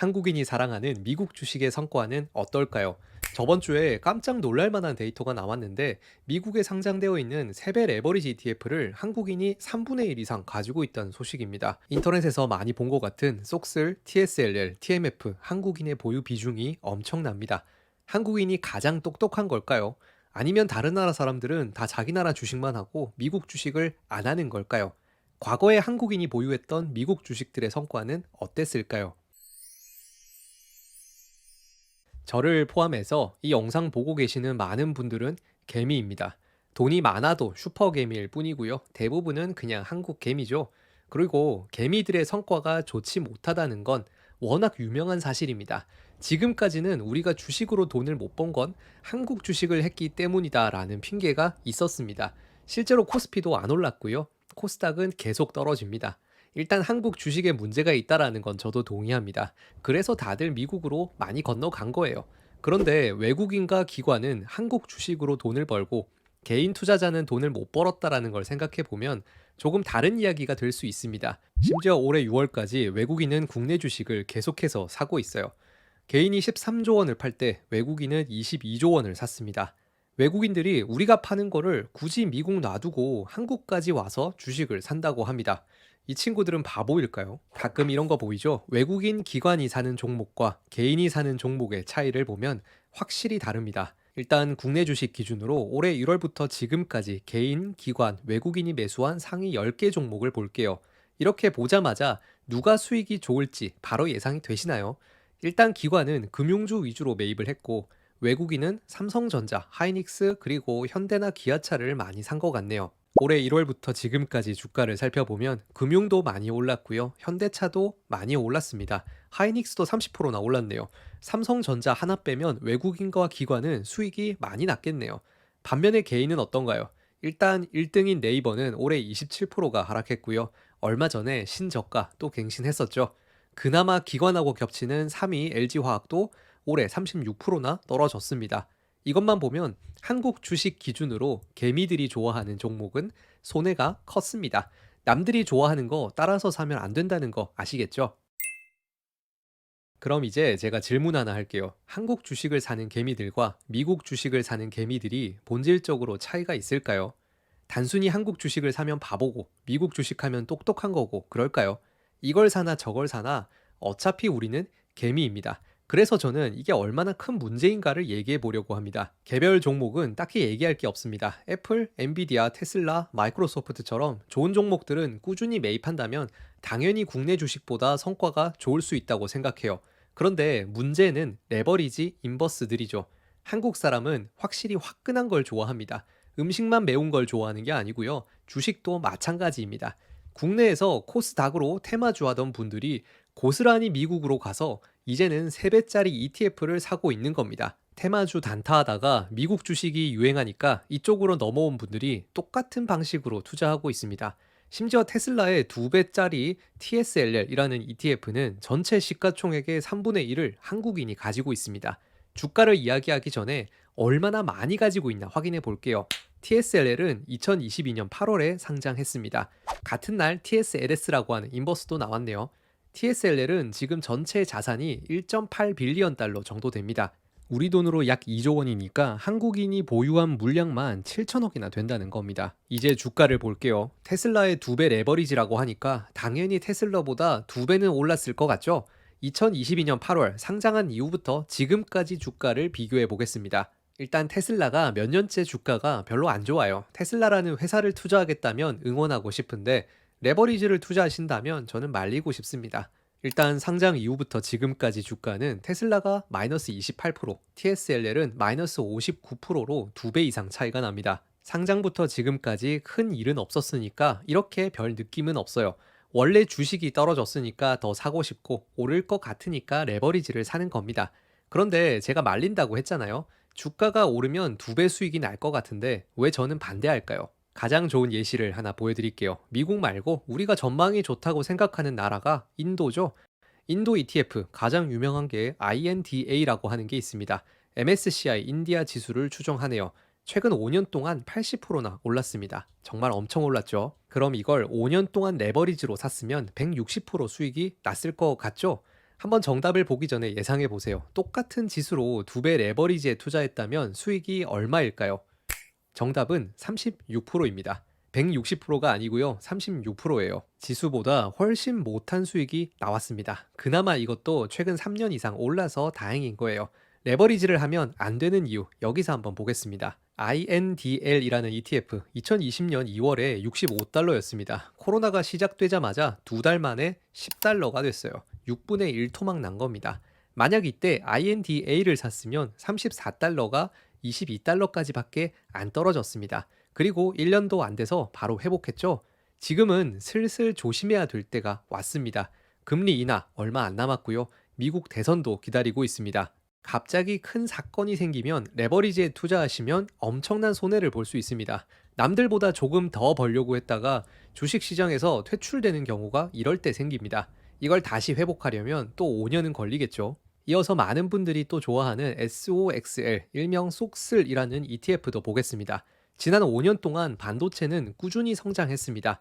한국인이 사랑하는 미국 주식의 성과는 어떨까요? 저번 주에 깜짝 놀랄 만한 데이터가 나왔는데 미국에 상장되어 있는 세배 레버리지 ETF를 한국인이 3분의 1 이상 가지고 있다는 소식입니다. 인터넷에서 많이 본 것 같은 속슬, TSLL, TMF 한국인의 보유 비중이 엄청납니다. 한국인이 가장 똑똑한 걸까요? 아니면 다른 나라 사람들은 다 자기 나라 주식만 하고 미국 주식을 안 하는 걸까요? 과거에 한국인이 보유했던 미국 주식들의 성과는 어땠을까요? 저를 포함해서 이 영상 보고 계시는 많은 분들은 개미입니다. 돈이 많아도 슈퍼 개미일 뿐이고요. 대부분은 그냥 한국 개미죠. 그리고 개미들의 성과가 좋지 못하다는 건 워낙 유명한 사실입니다. 지금까지는 우리가 주식으로 돈을 못 번 건 한국 주식을 했기 때문이다라는 핑계가 있었습니다. 실제로 코스피도 안 올랐고요. 코스닥은 계속 떨어집니다. 일단 한국 주식에 문제가 있다라는 건 저도 동의합니다. 그래서 다들 미국으로 많이 건너간 거예요. 그런데 외국인과 기관은 한국 주식으로 돈을 벌고 개인 투자자는 돈을 못 벌었다라는 걸 생각해 보면 조금 다른 이야기가 될 수 있습니다. 심지어 올해 6월까지 외국인은 국내 주식을 계속해서 사고 있어요. 개인이 13조 원을 팔 때 외국인은 22조 원을 샀습니다. 외국인들이 우리가 파는 거를 굳이 미국 놔두고 한국까지 와서 주식을 산다고 합니다. 이 친구들은 바보일까요? 가끔 이런 거 보이죠? 외국인 기관이 사는 종목과 개인이 사는 종목의 차이를 보면 확실히 다릅니다. 일단 국내 주식 기준으로 올해 1월부터 지금까지 개인, 기관, 외국인이 매수한 상위 10개 종목을 볼게요. 이렇게 보자마자 누가 수익이 좋을지 바로 예상이 되시나요? 일단 기관은 금융주 위주로 매입을 했고 외국인은 삼성전자, 하이닉스 그리고 현대나 기아차를 많이 산 것 같네요. 올해 1월부터 지금까지 주가를 살펴보면 금융도 많이 올랐고요. 현대차도 많이 올랐습니다. 하이닉스도 30%나 올랐네요. 삼성전자 하나 빼면 외국인과 기관은 수익이 많이 났겠네요. 반면에 개인은 어떤가요? 일단 1등인 네이버는 올해 27%가 하락했고요. 얼마 전에 신저가 또 갱신했었죠. 그나마 기관하고 겹치는 3위 LG화학도 올해 36%나 떨어졌습니다. 이것만 보면 한국 주식 기준으로 개미들이 좋아하는 종목은 손해가 컸습니다. 남들이 좋아하는 거 따라서 사면 안 된다는 거 아시겠죠? 그럼 이제 제가 질문 하나 할게요. 한국 주식을 사는 개미들과 미국 주식을 사는 개미들이 본질적으로 차이가 있을까요? 단순히 한국 주식을 사면 바보고 미국 주식하면 똑똑한 거고 그럴까요? 이걸 사나 저걸 사나 어차피 우리는 개미입니다. 그래서 저는 이게 얼마나 큰 문제인가를 얘기해 보려고 합니다. 개별 종목은 딱히 얘기할 게 없습니다. 애플, 엔비디아, 테슬라, 마이크로소프트처럼 좋은 종목들은 꾸준히 매입한다면 당연히 국내 주식보다 성과가 좋을 수 있다고 생각해요. 그런데 문제는 레버리지 인버스들이죠. 한국 사람은 확실히 화끈한 걸 좋아합니다. 음식만 매운 걸 좋아하는 게 아니고요. 주식도 마찬가지입니다. 국내에서 코스닥으로 테마주 하던 분들이 고스란히 미국으로 가서 이제는 3배짜리 ETF를 사고 있는 겁니다. 테마주 단타하다가 미국 주식이 유행하니까 이쪽으로 넘어온 분들이 똑같은 방식으로 투자하고 있습니다. 심지어 테슬라의 2배짜리 TSLL이라는 ETF는 전체 시가총액의 3분의 1을 한국인이 가지고 있습니다. 주가를 이야기하기 전에 얼마나 많이 가지고 있나 확인해 볼게요. TSLL은 2022년 8월에 상장했습니다. 같은 날 TSLS라고 하는 인버스도 나왔네요. TSLL은 지금 전체 자산이 1.8 빌리언 달러 정도 됩니다. 우리 돈으로 약 2조 원이니까 한국인이 보유한 물량만 7천억이나 된다는 겁니다. 이제 주가를 볼게요. 테슬라의 2배 레버리지라고 하니까 당연히 테슬라보다 2배는 올랐을 것 같죠? 2022년 8월 상장한 이후부터 지금까지 주가를 비교해 보겠습니다. 일단 테슬라가 몇 년째 주가가 별로 안 좋아요. 테슬라라는 회사를 투자하겠다면 응원하고 싶은데 레버리지를 투자하신다면 저는 말리고 싶습니다. 일단 상장 이후부터 지금까지 주가는 테슬라가 마이너스 28%, TSLL은 마이너스 59%로 2배 이상 차이가 납니다. 상장부터 지금까지 큰 일은 없었으니까 이렇게 별 느낌은 없어요. 원래 주식이 떨어졌으니까 더 사고 싶고 오를 것 같으니까 레버리지를 사는 겁니다. 그런데 제가 말린다고 했잖아요. 주가가 오르면 2배 수익이 날 것 같은데 왜 저는 반대할까요? 가장 좋은 예시를 하나 보여드릴게요. 미국 말고 우리가 전망이 좋다고 생각하는 나라가 인도죠. 인도 ETF 가장 유명한 게 INDA라고 하는 게 있습니다. MSCI 인디아 지수를 추종하네요. 최근 5년 동안 80%나 올랐습니다. 정말 엄청 올랐죠. 그럼 이걸 5년 동안 레버리지로 샀으면 160% 수익이 났을 것 같죠? 한번 정답을 보기 전에 예상해 보세요. 똑같은 지수로 2배 레버리지에 투자했다면 수익이 얼마일까요? 정답은 36%입니다. 160%가 아니고요. 36%예요. 지수보다 훨씬 못한 수익이 나왔습니다. 그나마 이것도 최근 3년 이상 올라서 다행인 거예요. 레버리지를 하면 안 되는 이유 여기서 한번 보겠습니다. INDL이라는 ETF 2020년 2월에 65달러였습니다. 코로나가 시작되자마자 2달 만에 10달러가 됐어요. 6분의 1 토막 난 겁니다. 만약 이때 INDA를 샀으면 34달러가 22달러까지밖에 안 떨어졌습니다. 그리고 1년도 안 돼서 바로 회복했죠. 지금은 슬슬 조심해야 될 때가 왔습니다. 금리 인하 얼마 안 남았고요. 미국 대선도 기다리고 있습니다. 갑자기 큰 사건이 생기면 레버리지에 투자하시면 엄청난 손해를 볼 수 있습니다. 남들보다 조금 더 벌려고 했다가 주식시장에서 퇴출되는 경우가 이럴 때 생깁니다. 이걸 다시 회복하려면 또 5년은 걸리겠죠. 이어서 많은 분들이 또 좋아하는 SOXL, 일명 속슬이라는 ETF도 보겠습니다. 지난 5년 동안 반도체는 꾸준히 성장했습니다.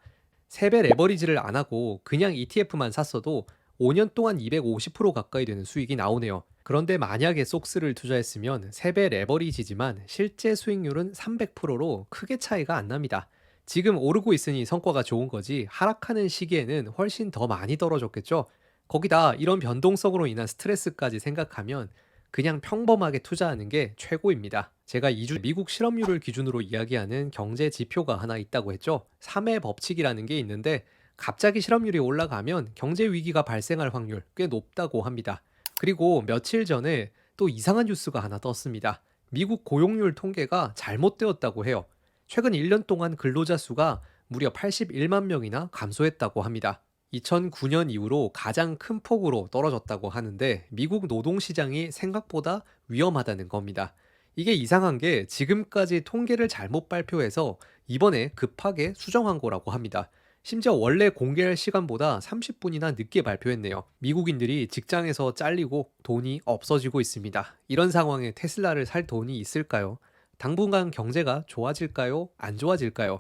3배 레버리지를 안 하고 그냥 ETF만 샀어도 5년 동안 250% 가까이 되는 수익이 나오네요. 그런데 만약에 속스를 투자했으면 3배 레버리지지만 실제 수익률은 300%로 크게 차이가 안 납니다. 지금 오르고 있으니 성과가 좋은 거지 하락하는 시기에는 훨씬 더 많이 떨어졌겠죠? 거기다 이런 변동성으로 인한 스트레스까지 생각하면 그냥 평범하게 투자하는 게 최고입니다. 제가 2주 미국 실업률을 기준으로 이야기하는 경제 지표가 하나 있다고 했죠. 3의 법칙이라는 게 있는데 갑자기 실업률이 올라가면 경제 위기가 발생할 확률 꽤 높다고 합니다. 그리고 며칠 전에 또 이상한 뉴스가 하나 떴습니다. 미국 고용률 통계가 잘못되었다고 해요. 최근 1년 동안 근로자 수가 무려 81만 명이나 감소했다고 합니다. 2009년 이후로 가장 큰 폭으로 떨어졌다고 하는데 미국 노동시장이 생각보다 위험하다는 겁니다. 이게 이상한 게 지금까지 통계를 잘못 발표해서 이번에 급하게 수정한 거라고 합니다. 심지어 원래 공개할 시간보다 30분이나 늦게 발표했네요. 미국인들이 직장에서 잘리고 돈이 없어지고 있습니다. 이런 상황에 테슬라를 살 돈이 있을까요? 당분간 경제가 좋아질까요? 안 좋아질까요?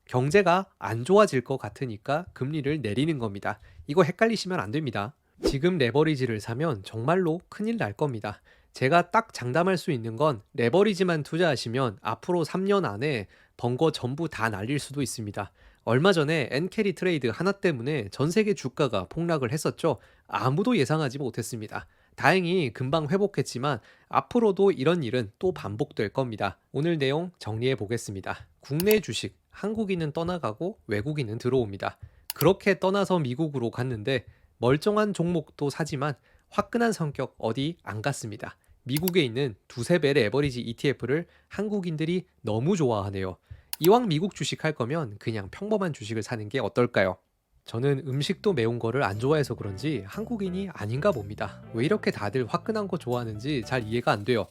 경제가 안 좋아질 것 같으니까 금리를 내리는 겁니다. 이거 헷갈리시면 안 됩니다. 지금 레버리지를 사면 정말로 큰일 날 겁니다. 제가 딱 장담할 수 있는 건 레버리지만 투자하시면 앞으로 3년 안에 번 거 전부 다 날릴 수도 있습니다. 얼마 전에 엔캐리 트레이드 하나 때문에 전 세계 주가가 폭락을 했었죠. 아무도 예상하지 못했습니다. 다행히 금방 회복했지만 앞으로도 이런 일은 또 반복될 겁니다. 오늘 내용 정리해 보겠습니다. 국내 주식, 한국인은 떠나가고 외국인은 들어옵니다. 그렇게 떠나서 미국으로 갔는데 멀쩡한 종목도 사지만 화끈한 성격 어디 안 갔습니다. 미국에 있는 2~3배 레버리지 ETF를 한국인들이 너무 좋아하네요. 이왕 미국 주식 할 거면 그냥 평범한 주식을 사는 게 어떨까요? 저는 음식도 매운 거를 안 좋아해서 그런지 한국인이 아닌가 봅니다. 왜 이렇게 다들 화끈한 거 좋아하는지 잘 이해가 안 돼요.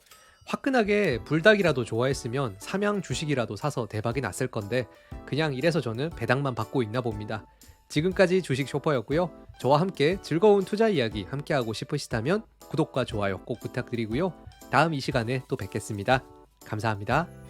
화끈하게 불닭이라도 좋아했으면 삼양 주식이라도 사서 대박이 났을 건데 그냥 이래서 저는 배당만 받고 있나 봅니다. 지금까지 주식 쇼퍼였고요. 저와 함께 즐거운 투자 이야기 함께하고 싶으시다면 구독과 좋아요 꼭 부탁드리고요. 다음 이 시간에 또 뵙겠습니다. 감사합니다.